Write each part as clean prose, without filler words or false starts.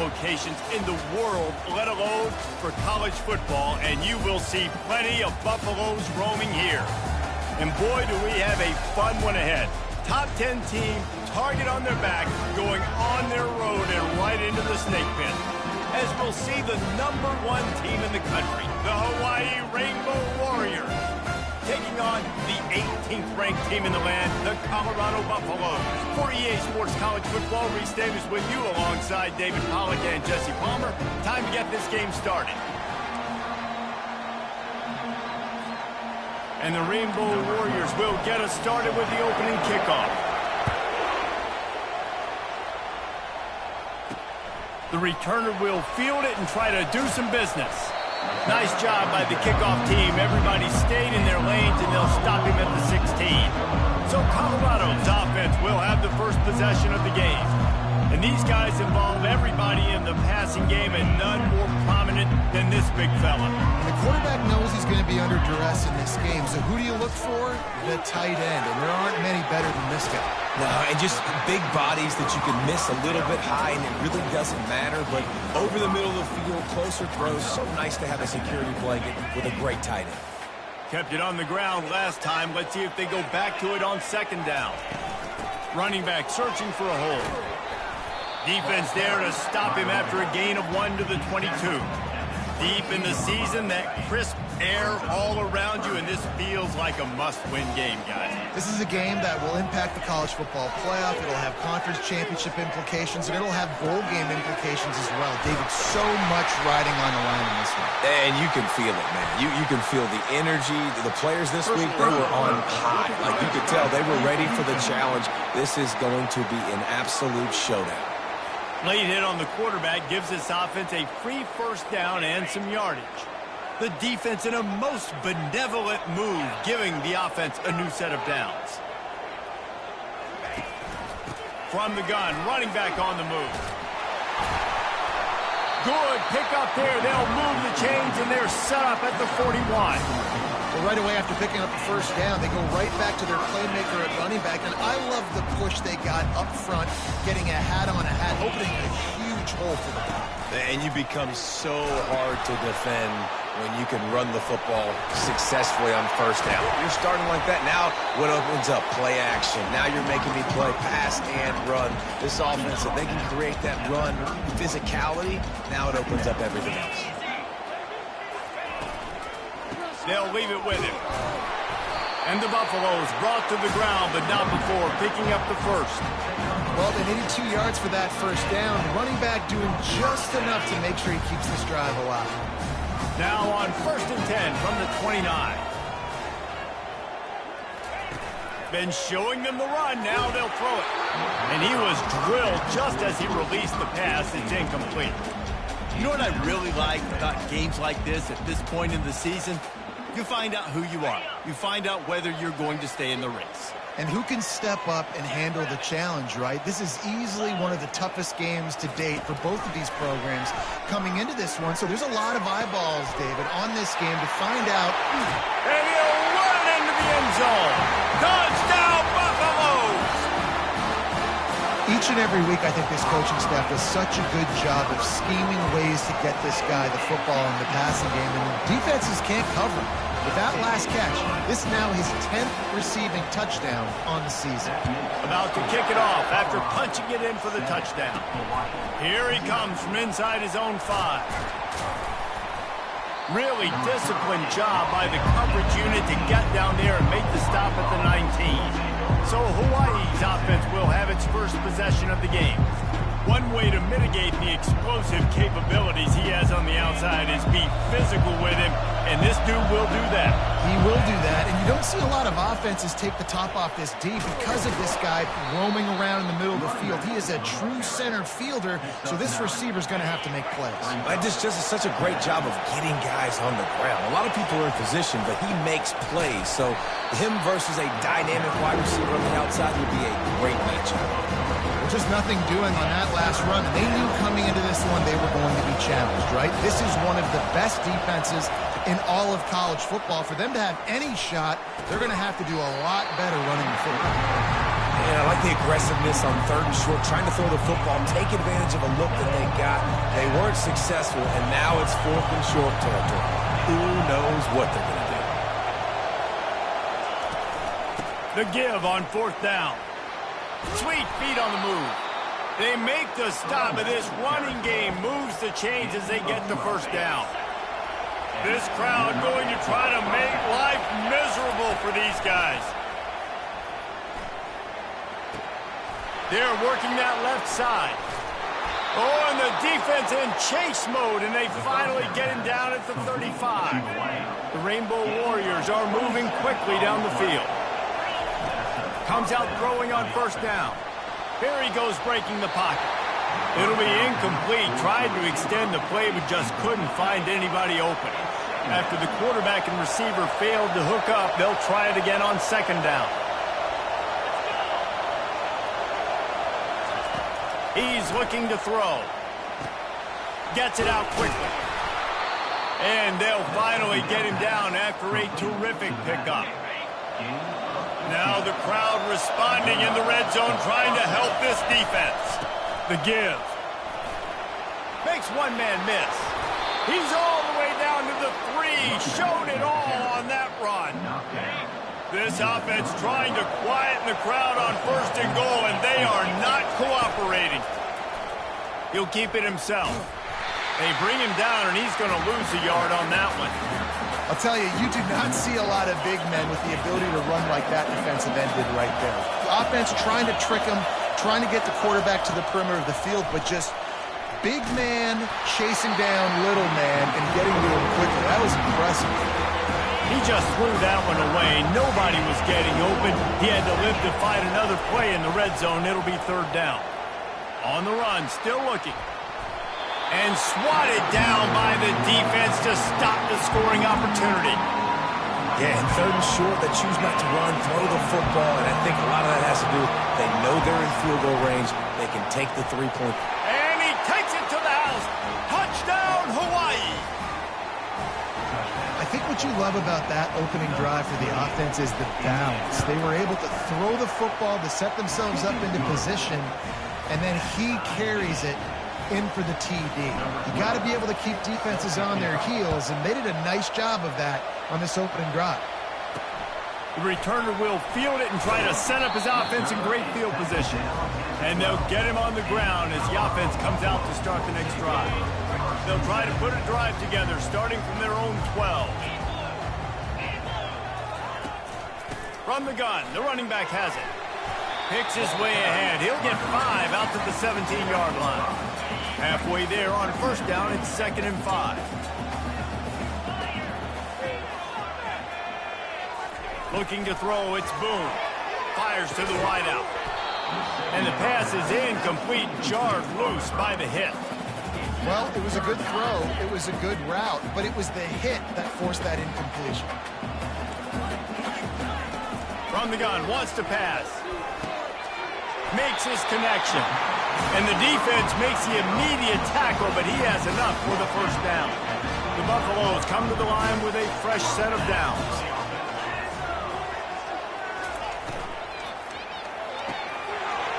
locations in the world, let alone for college football, and you will see plenty of Buffaloes roaming here. And boy, do we have a fun one ahead. Top 10 team, target on their back, going on their road and right into the snake pit. As we'll see the #1 team in the country, the Hawaii Rainbow Warriors, taking on the 18th ranked team in the land, the Colorado Buffaloes. For EA Sports College Football, Reese Davis with you alongside David Pollack and Jesse Palmer. Time to get this game started. And the Rainbow Warriors will get us started with the opening kickoff. The returner will field it and try to do some business. Nice job by the kickoff team. Everybody stayed in their lanes, and they'll stop him at the 16. So Colorado's offense will have the first possession of the game. And these guys involve everybody in the passing game, and none more prominent than this big fella. The quarterback knows he's going to be under duress in this game. So who do you look for? The tight end. And there aren't many better than this guy. No, and just big bodies that you can miss a little bit high, and it really doesn't matter. But over the middle of the field, closer throws, so nice to have a security blanket with a great tight end. Kept it on the ground last time. Let's see if they go back to it on second down. Running back searching for a hole. Defense there to stop him after a gain of 1 to the 22. Deep in the season, that crisp air all around you, and this feels like a must-win game, guys. This is a game that will impact the college football playoff. It'll have conference championship implications, and it'll have bowl game implications as well. David, so much riding on the line in this one. And you can feel it, man. You can feel the energy. The players this week, they were on high. Like, you could tell they were ready for the challenge. This is going to be an absolute showdown. Late hit on the quarterback gives this offense a free first down and some yardage. The defense in a most benevolent move, giving the offense a new set of downs. From the gun, running back on the move. Good pick up there. They'll move the chains, and they're set up at the 41. Well, right away after picking up the first down, they go right back to their playmaker at running back. And I love the push they got up front, getting a hat on a hat, opening a huge hole for the top. And you become so hard to defend when you can run the football successfully on first down. You're starting like that. Now what opens up? Play action. Now you're making me play pass and run. This offense, if they can create that run physicality, now it opens up everything else. They'll leave it with him. And the Buffaloes brought to the ground, but not before picking up the first. Well, they needed 2 yards for that first down. The running back doing just enough to make sure he keeps this drive alive. Now on 1st and 10 from the 29. Been showing them the run. Now they'll throw it. And he was drilled just as he released the pass. It's incomplete. You know what I really like about games like this at this point in the season? You find out who you are. You find out whether you're going to stay in the race. And who can step up and handle the challenge, right? This is easily one of the toughest games to date for both of these programs coming into this one. So there's a lot of eyeballs, David, on this game to find out. And he'll run into the end zone. Touchdown, Buffaloes! Each and every week, I think this coaching staff does such a good job of scheming ways to get this guy the football in the passing game, and defenses can't cover him. With that last catch, this is now his 10th receiving touchdown on the season. About to kick it off after punching it in for the touchdown. Here he comes from inside his own 5. Really disciplined job by the coverage unit to get down there and make the stop at the 19. So Hawaii's offense will have its first possession of the game. One way to mitigate the explosive capabilities he has on the outside is be physical with him, and this dude will do that. He will do that, and you don't see a lot of offenses take the top off this D because of this guy roaming around in the middle of the field. He is a true center fielder, so this receiver's going to have to make plays. Just such a great job of getting guys on the ground. A lot of people are in position, but he makes plays, so him versus a dynamic wide receiver on the outside would be a great matchup. Just nothing doing on that last run. They knew coming into this one they were going to be challenged, right? This is one of the best defenses in all of college football. For them to have any shot, they're going to have to do a lot better running the football. And I like the aggressiveness on 3rd and short, trying to throw the football, take advantage of a look that they got. They weren't successful, and now it's 4th and short territory. Who knows what they're going to do? The give on 4th down. Sweet feet on the move. They make the stop, but this running game moves the chains as they get the 1st down. This crowd going to try to make life miserable for these guys. They're working that left side. Oh, and the defense in chase mode, and they finally get him down at the 35. The Rainbow Warriors are moving quickly down the field. Comes out throwing on 1st down. Here he goes breaking the pocket. It'll be incomplete. Tried to extend the play, but just couldn't find anybody open. After the quarterback and receiver failed to hook up, they'll try it again on 2nd down. He's looking to throw. Gets it out quickly. And they'll finally get him down after a terrific pickup. Now the crowd responding in the red zone, trying to help this defense. The give. Makes one man miss. He's all the way down to the 3. Showed it all on that run. This offense trying to quieten the crowd on 1st and goal, and they are not cooperating. He'll keep it himself. They bring him down, and he's going to lose a yard on that one. I'll tell you, you do not see a lot of big men with the ability to run like that defensive end did right there. The offense trying to trick him, trying to get the quarterback to the perimeter of the field, but just big man chasing down little man and getting to him quickly. That was impressive. He just threw that one away. Nobody was getting open. He had to live to fight another play in the red zone. It'll be 3rd down. On the run, still looking. And swatted down by the defense to stop the scoring opportunity. Yeah, and 3rd and short, they choose not to run, throw the football, and I think a lot of that has to do with they know they're in field goal range. They can take the 3-point. And he takes it to the house. Touchdown, Hawaii. I think what you love about that opening drive for the offense is the balance. They were able to throw the football to set themselves up into position, and then he carries it in for the TD. You got to be able to keep defenses on their heels, and they did a nice job of that on this opening drive. The returner will field it and try to set up his offense in great field position. And they'll get him on the ground as the offense comes out to start the next drive. They'll try to put a drive together, starting from their own 12. From the gun, the running back has it. Picks his way ahead. He'll get 5 out to the 17-yard line. Halfway there on 1st down, it's 2nd and 5. Looking to throw, it's Boone. Fires to the wideout. And the pass is incomplete, jarred loose by the hit. Well, it was a good throw. It was a good route, but it was the hit that forced that incompletion. From the gun, wants to pass. Makes his connection. And the defense makes the immediate tackle, but he has enough for the 1st down. The Buffaloes come to the line with a fresh set of downs.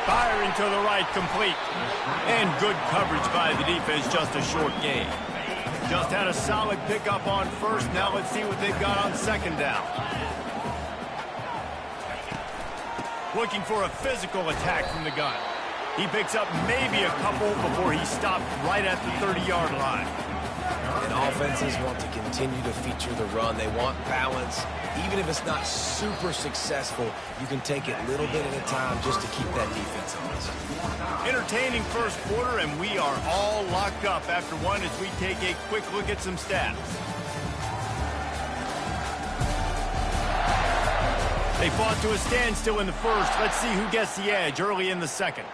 Firing to the right, complete. And good coverage by the defense, just a short gain. Just had a solid pickup on 1st. Now let's see what they've got on 2nd down. Looking for a physical attack from the gun. He picks up maybe a couple before he stopped right at the 30-yard line. And offenses want to continue to feature the run. They want balance. Even if it's not super successful, you can take it little bit at a time just to keep that defense honest. Entertaining 1st quarter, and we are all locked up after one as we take a quick look at some stats. They fought to a standstill in the 1st. Let's see who gets the edge early in the 2nd.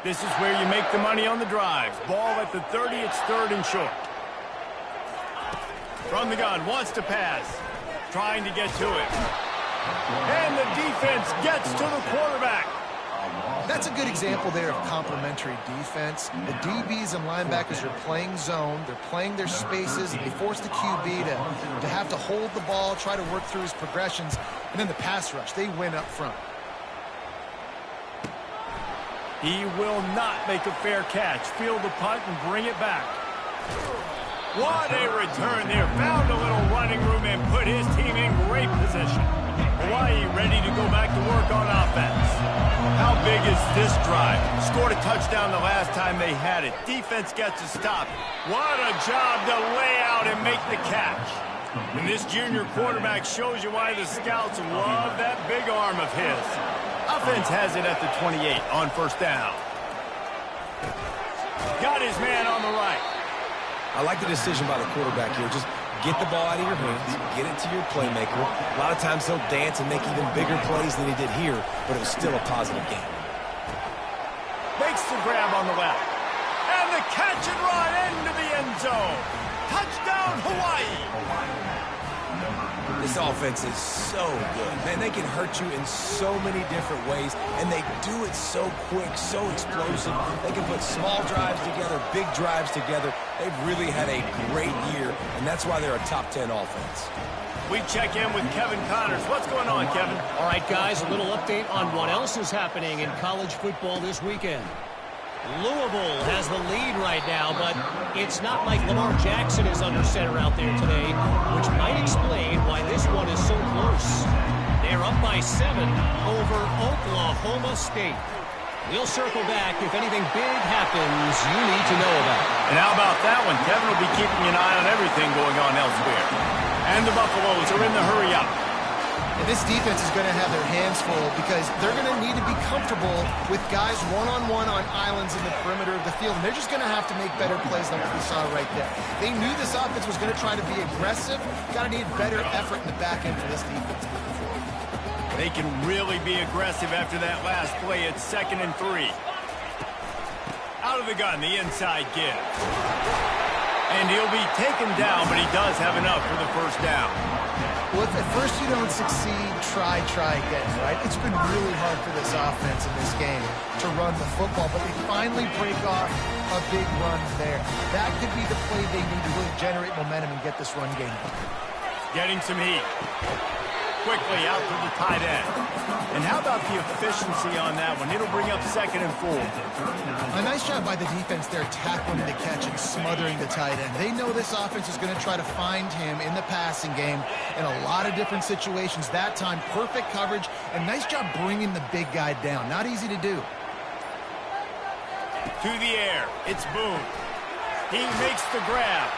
This is where you make the money on the drives. Ball at the 30, it's 3rd and short. From the gun, wants to pass. Trying to get to it. And the defense gets to the quarterback. That's a good example there of complementary defense. The DBs and linebackers are playing zone. They're playing their spaces, and they force the QB to have to hold the ball, try to work through his progressions, and then the pass rush. They win up front. He will not make a fair catch. Field the punt and bring it back. What a return there. Found a little running room and put his team in great position. Hawaii ready to go back to work on offense. How big is this drive? Scored a touchdown the last time they had it. Defense gets a stop. What a job to lay out and make the catch. And this junior quarterback shows you why the scouts love that big arm of his. Offense has it at the 28 on first down. Got his man on the right. I like the decision by the quarterback here. Just get the ball out of your hands, get it to your playmaker. A lot of times he'll dance and make even bigger plays than he did here, but it was still a positive game. Makes the grab on the left. And the catch and run into the end zone. Touchdown, Hawaii. This offense is so good. Man, they can hurt you in so many different ways, and they do it so quick, so explosive. They can put small drives together, big drives together. They've really had a great year, and that's why they're a top 10 offense. We check in with Kevin Connors. What's going on, Kevin? All right, guys, a little update on what else is happening in college football this weekend. Louisville has the lead right now, but it's not like Lamar Jackson is under center out there today, which might explain why this one is so close. They're up by 7 over Oklahoma State. We'll circle back if anything big happens you need to know about. And how about that one? Kevin will be keeping an eye on everything going on elsewhere. And the Buffaloes are in the hurry up. And this defense is going to have their hands full because they're going to need to be comfortable with guys one-on-one on islands in the perimeter of the field. And they're just going to have to make better plays than what we saw right there. They knew this offense was going to try to be aggressive. Got to need better effort in the back end for this defense moving forward. They can really be aggressive after that last play. It's 2nd and 3. Out of the gun, the inside give. And he'll be taken down, but he does have enough for the first down. Well, if at first you don't succeed, try again, right? It's been really hard for this offense in this game to run the football, but they finally break off a big run there. That could be the play they need to really generate momentum and get this run game going. Getting some heat. Quickly out to the tight end. And how about the efficiency on that one? It'll bring up 2nd and 4. A nice job by the defense there, tackling the catch and smothering the tight end. They know this offense is going to try to find him in the passing game in a lot of different situations. That time, perfect coverage, and nice job bringing the big guy down. Not easy to do. To the air, it's Boone. He makes the grab.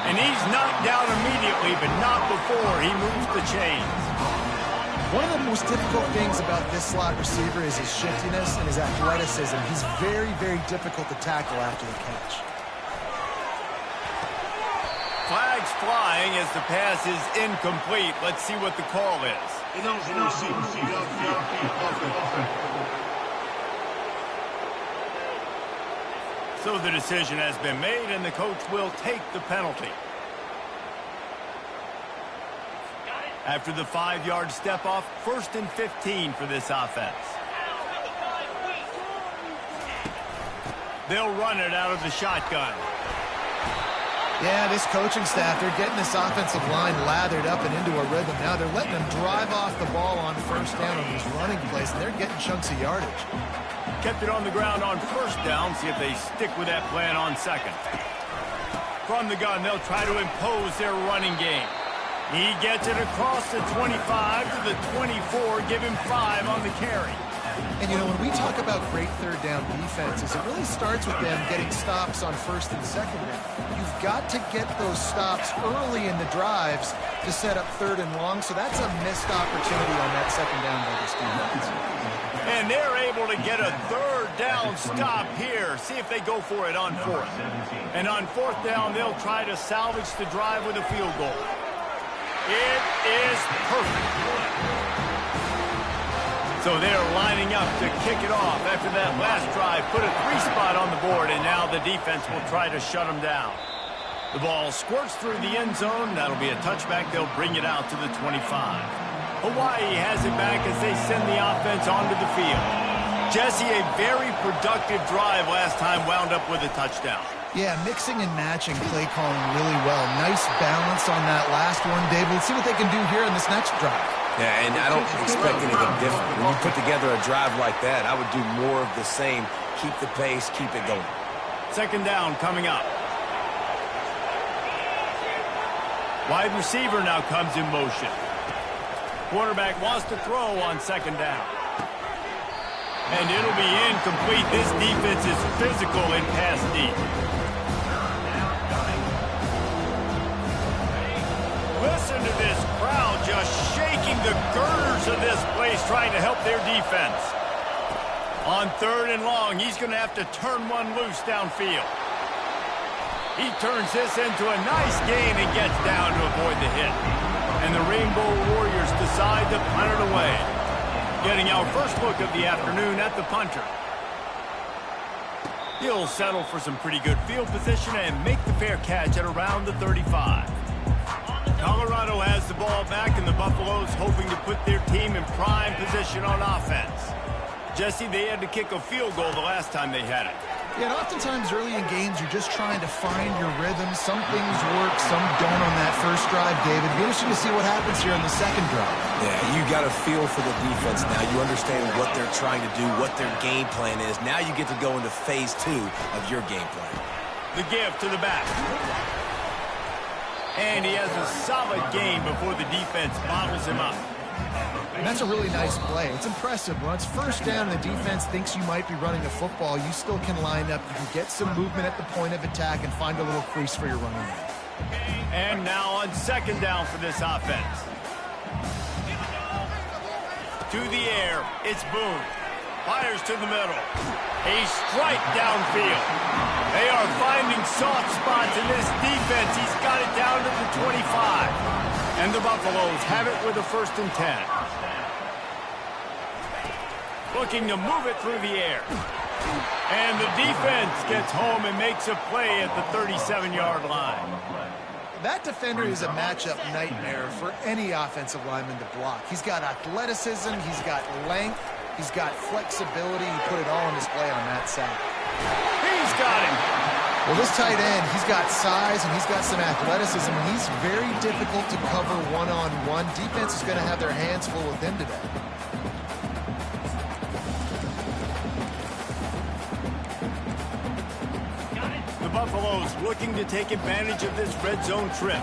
And he's knocked down immediately, but not before he moves the chains. One of the most difficult things about this slot receiver is his shiftiness and his athleticism. He's very, very difficult to tackle after the catch. Flags flying as the pass is incomplete. Let's see what the call is. So the decision has been made, and the coach will take the penalty. After the 5-yard step off, 1st and 15 for this offense. They'll run it out of the shotgun. Yeah, this coaching staff, they're getting this offensive line lathered up and into a rhythm. Now they're letting them drive off the ball on first down on these running plays, and they're getting chunks of yardage. Kept it on the ground on first down. See if they stick with that plan on 2nd. From the gun, they'll try to impose their running game. He gets it across the 25 to the 24, give him 5 on the carry. And, you know, when we talk about great third down defenses, it really starts with them getting stops on 1st and 2nd down. You've got to get those stops early in the drives to set up 3rd and long, so that's a missed opportunity on that 2nd down by this defense. And they're able to get a 3rd down stop here. See if they go for it on 4th. And on 4th down, they'll try to salvage the drive with a field goal. It is perfect. So they're lining up to kick it off after that last drive. Put a 3-spot on the board, and now the defense will try to shut them down. The ball squirts through the end zone. That'll be a touchback. They'll bring it out to the 25. Hawaii has it back as they send the offense onto the field. Jesse, a very productive drive last time, wound up with a touchdown. Yeah, mixing and matching play calling really well. Nice balance on that last one, Dave. Let's see what they can do here in this next drive. Yeah, and I don't expect anything different. When you put together a drive like that, I would do more of the same. Keep the pace, keep it going. 2nd down coming up. Wide receiver now comes in motion. Quarterback wants to throw on second down. And it'll be incomplete. This defense is physical in pass deep. Listen to this crowd just shaking the girders of this place trying to help their defense. On 3rd and long, he's going to have to turn one loose downfield. He turns this into a nice gain and gets down to avoid the hit. And the Rainbow Warriors decide to punt it away. Getting our first look of the afternoon at the punter. He'll settle for some pretty good field position and make the fair catch at around the 35. Colorado has the ball back, and the Buffaloes hoping to put their team in prime position on offense. Jesse, they had to kick a field goal the last time they had it. Yeah, and oftentimes early in games, you're just trying to find your rhythm. Some things work, some don't on that first drive, David. It'll be interesting to see what happens here on the second drive. Yeah, you got a feel for the defense now. You understand what they're trying to do, what their game plan is. Now you get to go into phase 2 of your game plan. The give to the back. And he has a solid game before the defense bottles him up. And that's a really nice play. It's impressive. When it's first down and the defense thinks you might be running a football, you still can line up. You can get some movement at the point of attack and find a little crease for your running back. And now on second down for this offense. To the air, it's Boone. Fires to the middle. A strike downfield. They are finding soft spots in this defense. He's got it down to the 25. And the Buffaloes have it with a 1st and 10. Looking to move it through the air. And the defense gets home and makes a play at the 37-yard line. That defender is a matchup nightmare for any offensive lineman to block. He's got athleticism, he's got length, he's got flexibility. He put it all on display on that side. He's got him. Well, this tight end, he's got size and he's got some athleticism. He's very difficult to cover one-on-one. Defense is going to have their hands full with him today. The Buffaloes looking to take advantage of this red zone trip.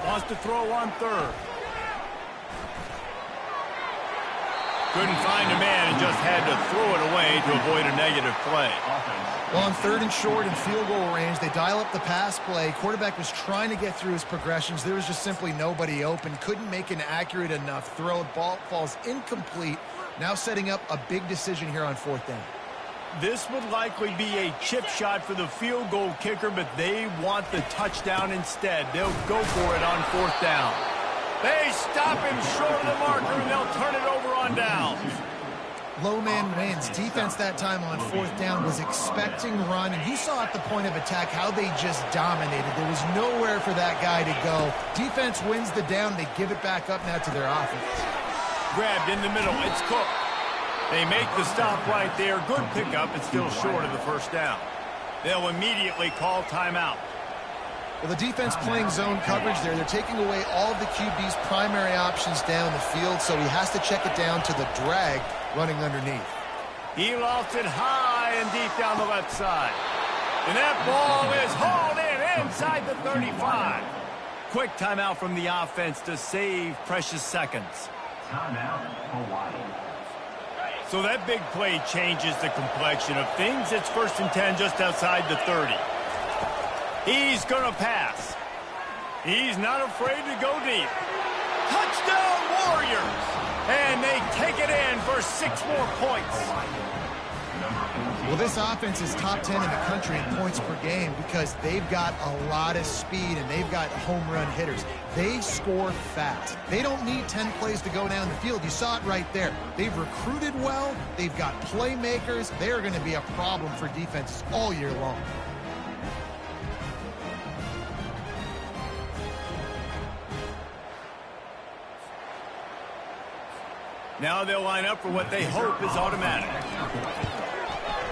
Wants to throw on 3rd. Couldn't find a man and just had to throw it away to avoid a negative play. Well, on 3rd and short and field goal range, they dial up the pass play. Quarterback was trying to get through his progressions. There was just simply nobody open. Couldn't make an accurate enough throw. Ball falls incomplete. Now setting up a big decision here on 4th down. This would likely be a chip shot for the field goal kicker, but they want the touchdown instead. They'll go for it on 4th down. They stop him short of the marker, and they'll turn it over on downs. Low man wins. Defense that time on 4th down was expecting run, and you saw at the point of attack how they just dominated. There was nowhere for that guy to go. Defense wins the down. They give it back up now to their offense. Grabbed in the middle. It's Cook. They make the stop right there. Good pickup, but still short of the 1st down. They'll immediately call timeout. Well, the defense playing zone coverage there. They're taking away all of the QB's primary options down the field, so he has to check it down to the drag running underneath. He lofts it high and deep down the left side. And that ball is hauled in inside the 35. Quick timeout from the offense to save precious seconds. Timeout, Hawaii. So that big play changes the complexion of things. It's 1st and 10 just outside the 30. He's going to pass. He's not afraid to go deep. Touchdown Warriors! And they take it in for 6 more points. Well, this offense is top 10 in the country in points per game because they've got a lot of speed and they've got home run hitters. They score fast. They don't need 10 plays to go down the field. You saw it right there. They've recruited well. They've got playmakers. They are going to be a problem for defenses all year long. Now they'll line up for what they hope is automatic.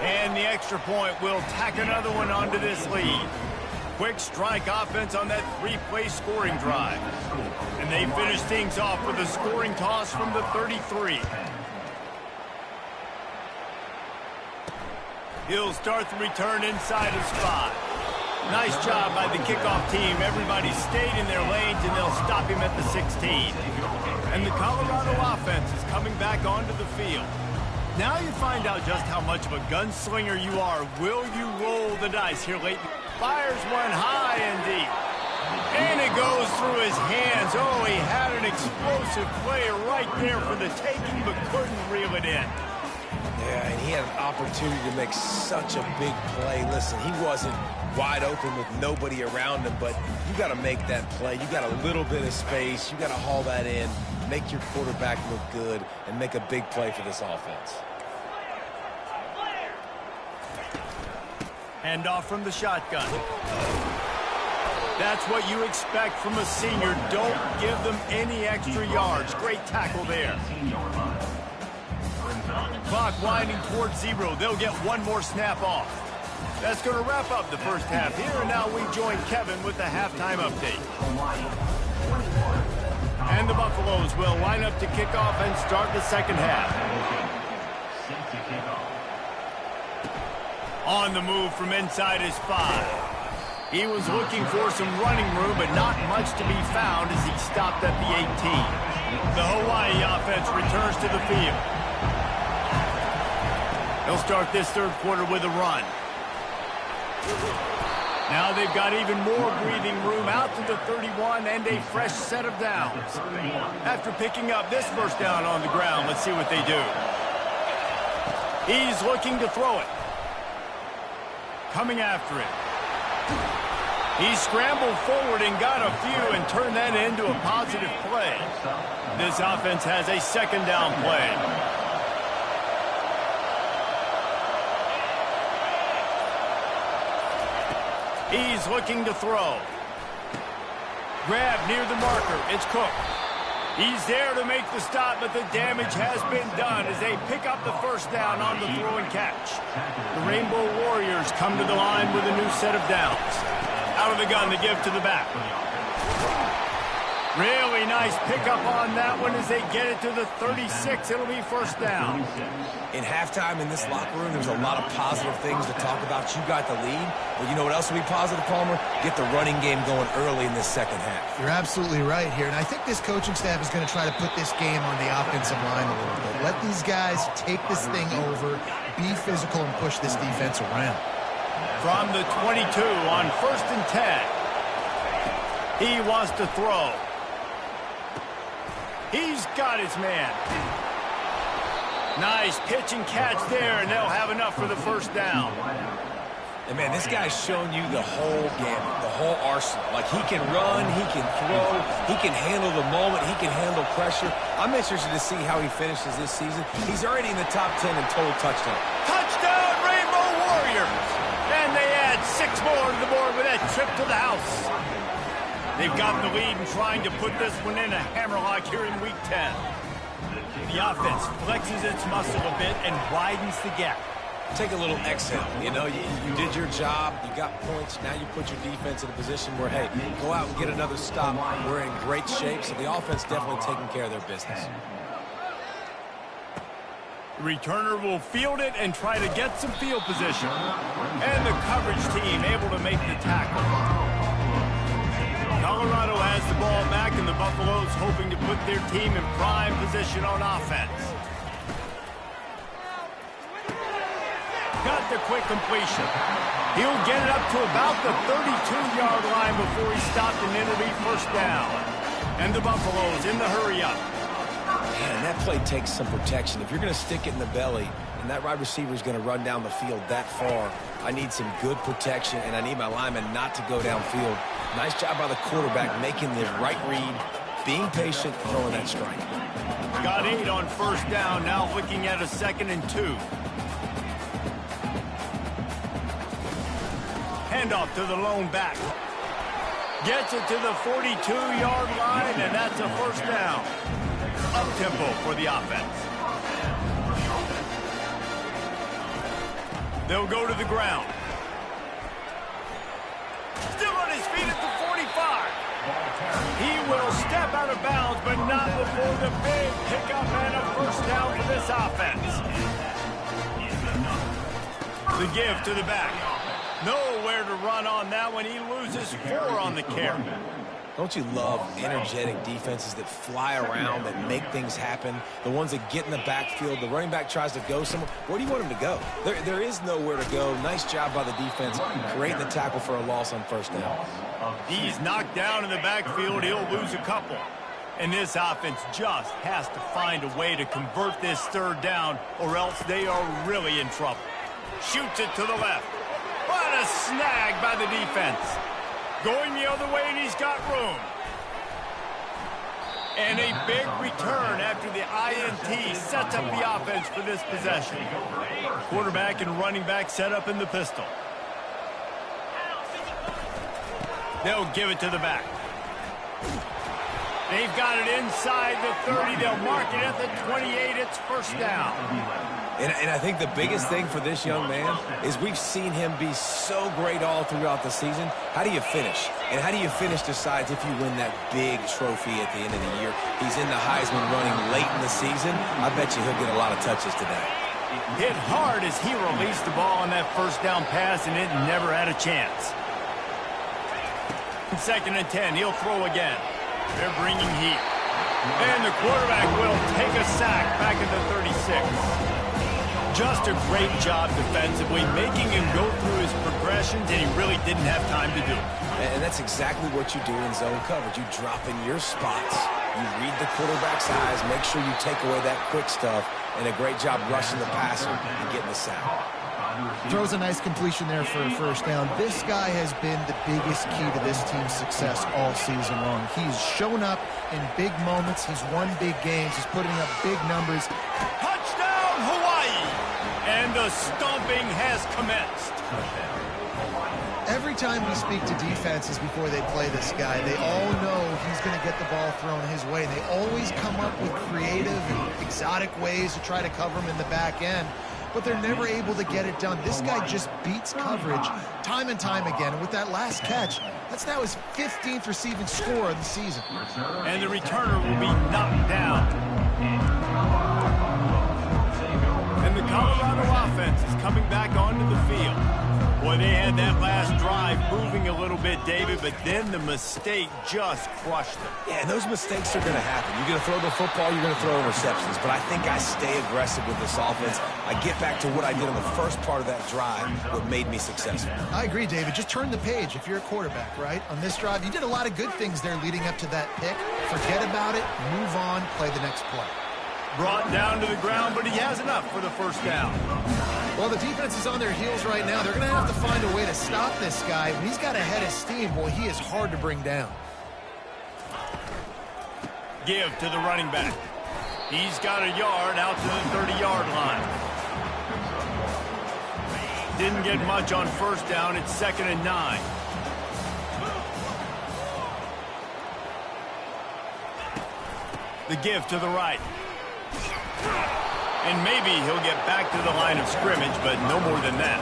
And the extra point will tack another one onto this lead. Quick strike offense on that 3-play scoring drive. And they finish things off with a scoring toss from the 33. He'll start the return inside his 5. Nice job by the kickoff team. Everybody stayed in their lanes, and they'll stop him at the 16. And the Colorado offense is coming back onto the field. Now you find out just how much of a gunslinger you are. Will you roll the dice here late? Fires one high and deep. And it goes through his hands. Oh, he had an explosive play right there for the taking, but couldn't reel it in. Yeah, and he had an opportunity to make such a big play. Listen, he wasn't wide open with nobody around him, but you got to make that play. You got a little bit of space. You got to haul that in, make your quarterback look good, and make a big play for this offense. Hand off from the shotgun. That's what you expect from a senior. Don't give them any extra yards. Great tackle there. Clock winding towards 0. They'll get one more snap off. That's going to wrap up the first half here, and now we join Kevin with the halftime update. And the Buffaloes will line up to kick off and start the second half. On the move from inside his 5. He was looking for some running room, but not much to be found as he stopped at the 18. The Hawaii offense returns to the field. They'll start this third quarter with a run. Now they've got even more breathing room out to the 31 and a fresh set of downs. After picking up this first down on the ground, let's see what they do. He's looking to throw it. Coming after it. He scrambled forward and got a few and turned that into a positive play. This offense has a second down play. He's looking to throw. Grab near the marker. It's Cook. He's there to make the stop, but the damage has been done as they pick up the first down on the throw and catch. The Rainbow Warriors come to the line with a new set of downs. Out of the gun to give to the back. Really nice pickup on that one as they get it to the 36. It'll be first down. In halftime in this locker room, there's a lot of positive things to talk about. You got the lead, but you know what else will be positive, Palmer? Get the running game going early in this second half. You're absolutely right here, and I think this coaching staff is going to try to put this game on the offensive line a little bit. Let these guys take this thing over, be physical, and push this defense around. From the 22 on 1st and 10. He wants to throw. He's got his man. Nice pitch and catch there, and they'll have enough for the first down. And, man, this guy's shown you the whole gamut, the whole arsenal. Like, he can run, he can throw, he can handle the moment, he can handle pressure. I'm interested to see how he finishes this season. He's already in the top 10 in total touchdown. Touchdown, Rainbow Warriors! And they add 6 more to the board with that trip to the house. They've gotten the lead and trying to put this one in a hammerlock here in Week 10. The offense flexes its muscle a bit and widens the gap. Take a little exhale. You know, you did your job. You got points. Now you put your defense in a position where, hey, go out and get another stop. We're in great shape, so the offense definitely taking care of their business. The returner will field it and try to get some field position. And the coverage team able to make the tackle. Colorado has the ball back, and the Buffaloes hoping to put their team in prime position on offense. Got the quick completion. He'll get it up to about the 32-yard line before he stopped, and it'll be first down. And the Buffaloes in the hurry-up. Man, that play takes some protection. If you're going to stick it in the belly and that wide receiver is going to run down the field that far, I need some good protection, and I need my lineman not to go downfield. Nice job by the quarterback making the right read, being patient, throwing that strike. Got 8 on first down, now looking at a 2nd and 2. Handoff to the lone back. Gets it to the 42-yard line, and that's a first down. Up-tempo for the offense. They'll go to the ground. Still on his feet at the 45. He will step out of bounds, but not before the big pickup and a first down for this offense. The give to the back. Nowhere to run on that one. He loses 4 on the carry. Don't you love energetic defenses that fly around, that make things happen? The ones that get in the backfield, the running back tries to go somewhere. Where do you want him to go? There is nowhere to go. Nice job by the defense, creating the tackle for a loss on first down. He's knocked down in the backfield. He'll lose a couple. And this offense just has to find a way to convert this third down, or else they are really in trouble. Shoots it to the left. What a snag by the defense. Going the other way, and he's got room. And a big return after the INT sets up the offense for this possession. Quarterback and running back set up in the pistol. They'll give it to the back. They've got it inside the 30. They'll mark it at the 28. It's first down. And I think the biggest thing for this young man is we've seen him be so great all throughout the season. How do you finish? And how do you finish decides if you win that big trophy at the end of the year. He's in the Heisman running late in the season. I bet you he'll get a lot of touches today. Hit hard as he released the ball on that first down pass, and it never had a chance. 2nd and 10. He'll throw again. They're bringing heat. And the quarterback will take a sack back at the 36. Just a great job defensively, making him go through his progressions, and he really didn't have time to do it. And that's exactly what you do in zone coverage. You drop in your spots. You read the quarterback's eyes, make sure you take away that quick stuff, and a great job rushing the passer and getting the sack. Throws a nice completion there for a first down. This guy has been the biggest key to this team's success all season long. He's shown up in big moments. He's won big games. He's putting up big numbers. Touchdown, Hawaii! And the stomping has commenced. Every time we speak to defenses before they play this guy, they all know he's going to get the ball thrown his way. They always come up with creative and exotic ways to try to cover him in the back end, but they're never able to get it done. This guy just beats coverage time and time again. And with that last catch, that's now his 15th receiving score of the season. And the returner will be knocked down. And the Colorado offense is coming back onto the field. Boy, they had that last drive moving a little bit, David, but then the mistake just crushed them. Yeah, and those mistakes are going to happen. You're going to throw the football, you're going to throw interceptions, but I think I stay aggressive with this offense. I get back to what I did on the first part of that drive, what made me successful. I agree, David. Just turn the page if you're a quarterback, right? On this drive, you did a lot of good things there leading up to that pick. Forget about it, move on, play the next play. Brought down to the ground, but he has enough for the first down. Well, the defense is on their heels right now. They're going to have to find a way to stop this guy. When he's got a head of steam, boy, he is hard to bring down. Give to the running back. He's got a yard out to the 30-yard line. Didn't get much on first down. It's 2nd and 9. The give to the right. And maybe he'll get back to the line of scrimmage, but no more than that.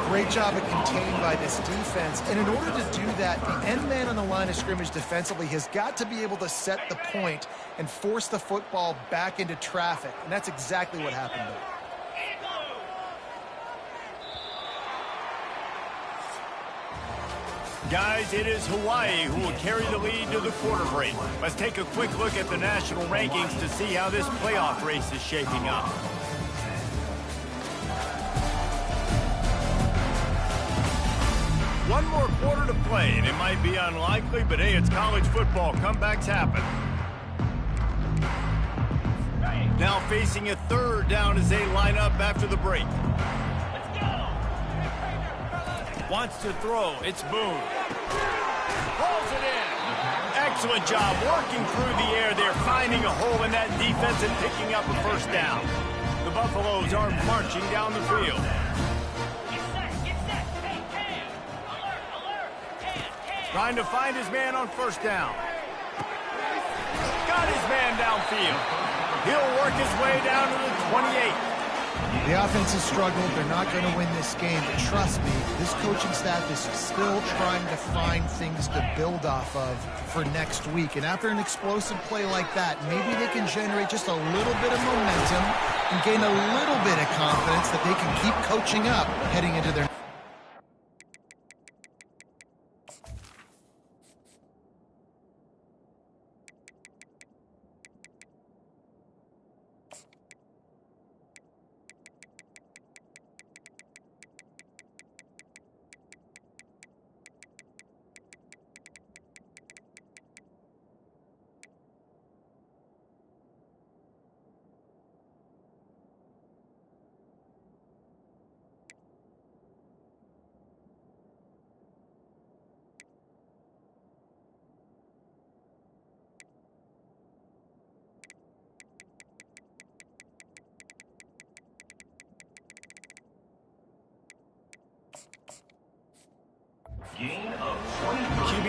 Great job of contained by this defense. And in order to do that, the end man on the line of scrimmage defensively has got to be able to set the point and force the football back into traffic. And that's exactly what happened there. Guys, it is Hawaii who will carry the lead to the quarter break. Let's take a quick look at the national rankings to see how this playoff race is shaping up. One more quarter to play, and it might be unlikely, but hey, it's college football. Comebacks happen. Now facing a third down as they line up after the break. Wants to throw. It's Boone. Pulls it in. Excellent job working through the air there, finding a hole in that defense and picking up a first down. The Buffaloes are marching down the field. Trying to find his man on first down. Got his man downfield. He'll work his way down to the 28. The offense has struggled. They're not going to win this game. But trust me, this coaching staff is still trying to find things to build off of for next week. And after an explosive play like that, maybe they can generate just a little bit of momentum and gain a little bit of confidence that they can keep coaching up heading into their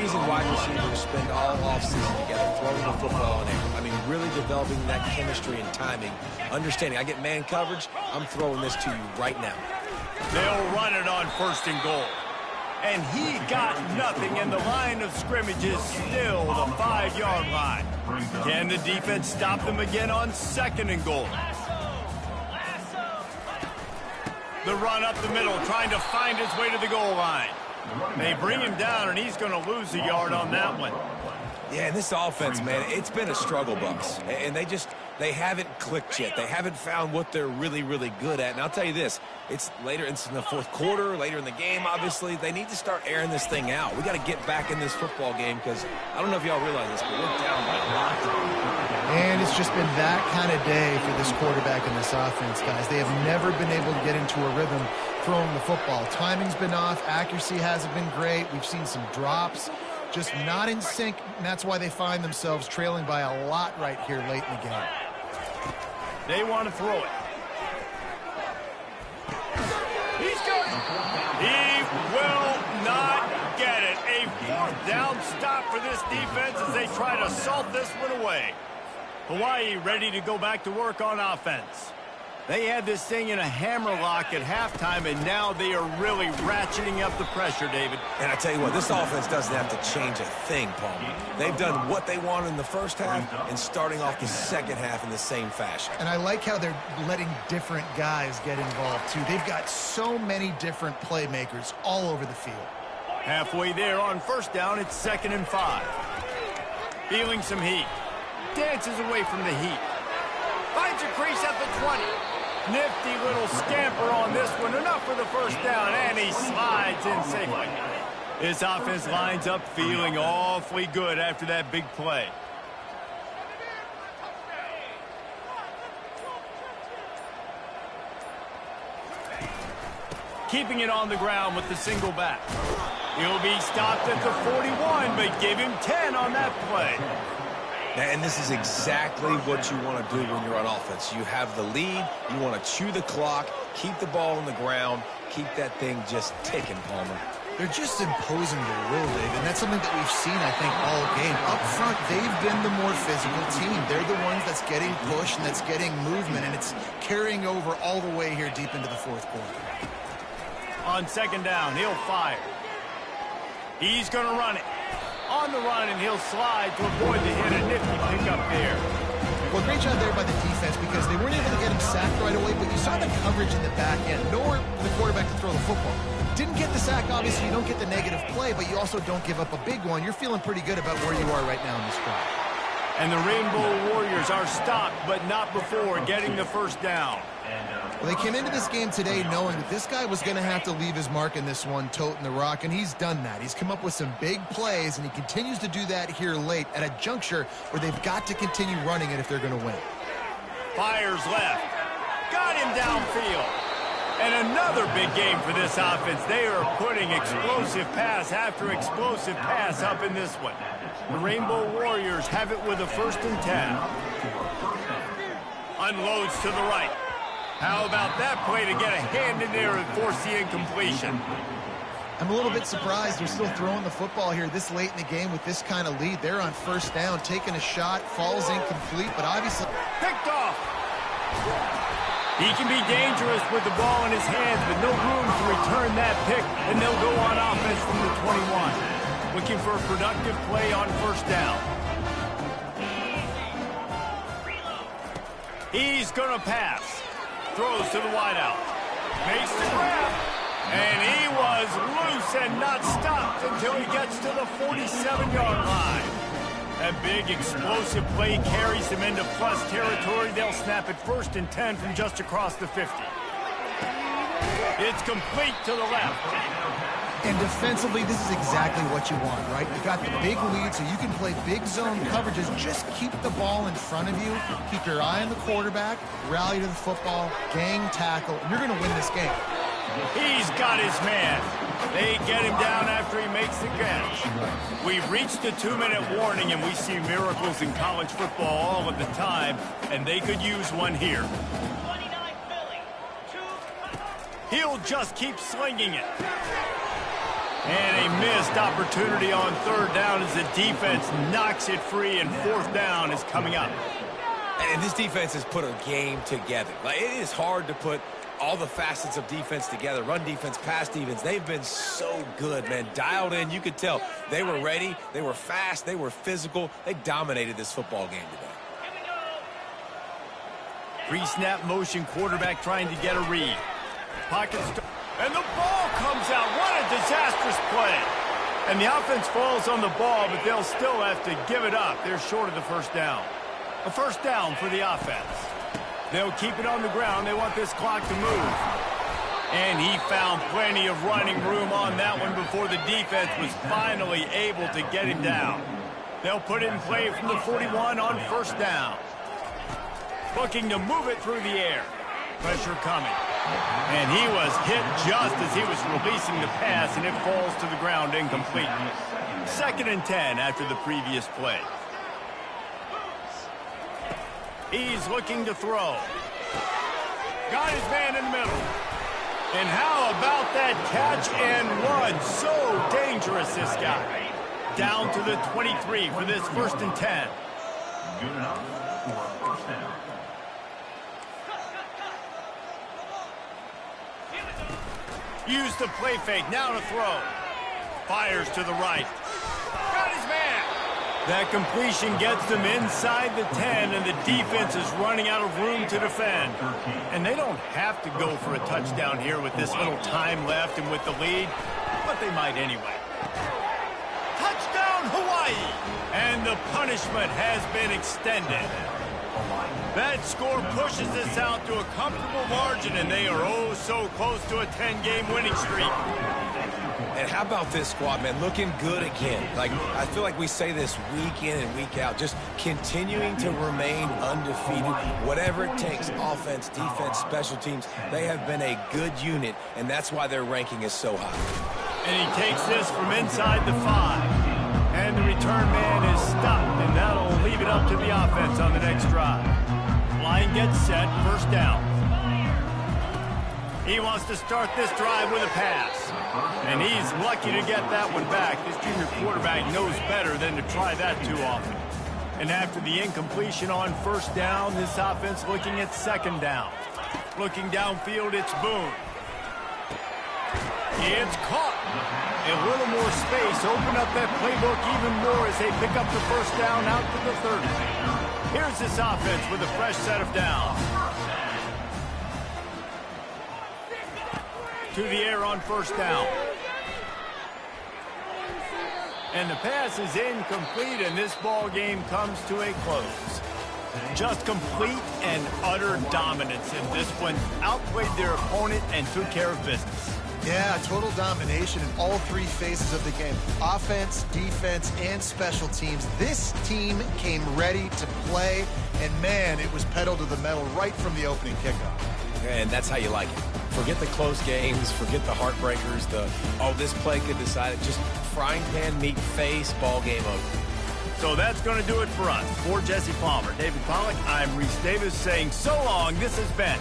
reason wide receivers spend all offseason together throwing the football in air. I mean, really developing that chemistry and timing. Understanding, I get man coverage, I'm throwing this to you right now. They'll run it on 1st and goal. And he got nothing, and the line of scrimmage is still the 5-yard line. Can the defense stop them again on 2nd and goal? The run up the middle, trying to find his way to the goal line. They bring him down, and he's going to lose a yard on that one. Yeah, and this offense, man, it's been a struggle bus. And they haven't clicked yet. They haven't found what they're really, really good at. And I'll tell you this, it's later in the 4th quarter, later in the game, obviously. They need to start airing this thing out. We got to get back in this football game because I don't know if y'all realize this, but we're down by a lot. And it's just been that kind of day for this quarterback and this offense, guys. They have never been able to get into a rhythm throwing the football. Timing's been off. Accuracy hasn't been great. We've seen some drops. Just not in sync, and that's why they find themselves trailing by a lot right here late in the game. They want to throw it. He's good. He will not get it. A 4th down stop for this defense as they try to salt this one away. Hawaii ready to go back to work on offense. They had this thing in a hammerlock at halftime, and now they are really ratcheting up the pressure, David. And I tell you what, this offense doesn't have to change a thing, Paul. They've done what they wanted in the first half and starting off the second half in the same fashion. And I like how they're letting different guys get involved, too. They've got so many different playmakers all over the field. Halfway there on 1st down, it's 2nd and 5. Feeling some heat. Dances away from the heat. Finds a crease at the 20. Nifty little scamper on this one. Enough for the 1st down, and he slides in safely. This offense lines up feeling awfully good after that big play. Keeping it on the ground with the single back. He'll be stopped at the 41, but give him 10 on that play. And this is exactly what you want to do when you're on offense. You have the lead, you want to chew the clock, keep the ball on the ground, keep that thing just ticking, Palmer. They're just imposing their will, Dave, and that's something that we've seen, I think, all game. Up front, they've been the more physical team. They're the ones that's getting pushed and that's getting movement, and it's carrying over all the way here deep into the 4th quarter. On 2nd down, he'll fire. He's going to run it. On the run, and he'll slide to avoid the hit. A nifty pickup there. Well, great job there by the defense because they weren't able to get him sacked right away, but you saw the coverage in the back end. Nowhere for the quarterback to throw the football. Didn't get the sack, obviously. You don't get the negative play, but you also don't give up a big one. You're feeling pretty good about where you are right now in this drive. And the Rainbow Warriors are stopped, but not before getting the 1st down. Well, they came into this game today knowing that this guy was going to have to leave his mark in this one, toting the rock, and he's done that. He's come up with some big plays, and he continues to do that here late at a juncture where they've got to continue running it if they're going to win. Fires left. Got him downfield. And another big game for this offense. They are putting explosive pass after explosive pass up in this one. The Rainbow Warriors have it with a 1st and 10. Unloads to the right. How about that play to get a hand in there and force the incompletion? I'm a little bit surprised they're still throwing the football here this late in the game with this kind of lead. They're on 1st down, taking a shot, falls incomplete, but obviously... Picked off! He can be dangerous with the ball in his hands, but no room to return that pick, and they'll go on offense from the 21. Looking for a productive play on 1st down. He's going to pass. Throws to the wideout. Makes the grab. And he was loose and not stopped until he gets to the 47-yard line. A big explosive play carries them into plus territory. They'll snap it 1st and 10 from just across the 50. It's complete to the left. And defensively, this is exactly what you want, right? You've got the big lead, so you can play big zone coverages. Just keep the ball in front of you. Keep your eye on the quarterback. Rally to the football. Gang tackle. And you're going to win this game. He's got his man. They get him down after he makes the catch. We've reached the 2-minute warning, and we see miracles in college football all of the time, and they could use one here. He'll just keep slinging it. And a missed opportunity on third down as the defense knocks it free, and fourth down is coming up. And this defense has put a game together. Like, it is hard to put all the facets of defense together. Run defense, pass defense. They've been so good, man. Dialed in. You could tell they were ready. They were fast. They were physical. They dominated this football game today. Pre-snap motion, quarterback trying to get a read. Pocket and the ball comes out. What a disastrous play. And the offense falls on the ball, but they'll still have to give it up. They're short of the first down. A first down for the offense. They'll keep it on the ground. They want this clock to move. And he found plenty of running room on that one before the defense was finally able to get him down. They'll put it in play from the 41 on first down. Looking to move it through the air. Pressure coming. And he was hit just as he was releasing the pass, and it falls to the ground incomplete. 2nd and 10 after the previous play. He's looking to throw. Got his man in the middle. And how about that catch and run? So dangerous, this guy. Down to the 23 for this 1st and 10. Good enough for a first down. Use the play fake, now to throw. Fires to the right. Got his man. That completion gets them inside the 10, and the defense is running out of room to defend. And they don't have to go for a touchdown here with this little time left and with the lead, but they might anyway. Touchdown, Hawaii! And the punishment has been extended. That score pushes this out to a comfortable margin, and they are oh so close to a 10-game winning streak. And how about this squad, man? Looking good again. Like, I feel like we say this week in and week out, just continuing to remain undefeated. Whatever it takes, offense, defense, special teams, they have been a good unit, and that's why their ranking is so high. And he takes this from inside the 5. And the return man is stopped, and that'll leave it up to the offense on the next drive. Line gets set, first down. He wants to start this drive with a pass. And he's lucky to get that one back. This junior quarterback knows better than to try that too often. And after the incompletion on first down, this offense looking at 2nd down. Looking downfield, it's Boone. It's caught. A little more space. Open up that playbook even more as they pick up the first down out to the 30. Here's this offense with a fresh set of downs. To the air on first down. And the pass is incomplete, and this ball game comes to a close. Just complete and utter dominance in this one. Outplayed their opponent and took care of business. Yeah, total domination in all 3 phases of the game. Offense, defense, and special teams. This team came ready to play, and man, it was pedal to the metal right from the opening kickoff. And that's how you like it. Forget the close games, forget the heartbreakers, oh, this play could decide it. Just frying pan meet face, ball game over. So that's going to do it for us. For Jesse Palmer, David Pollack, I'm Reese Davis saying so long. This has been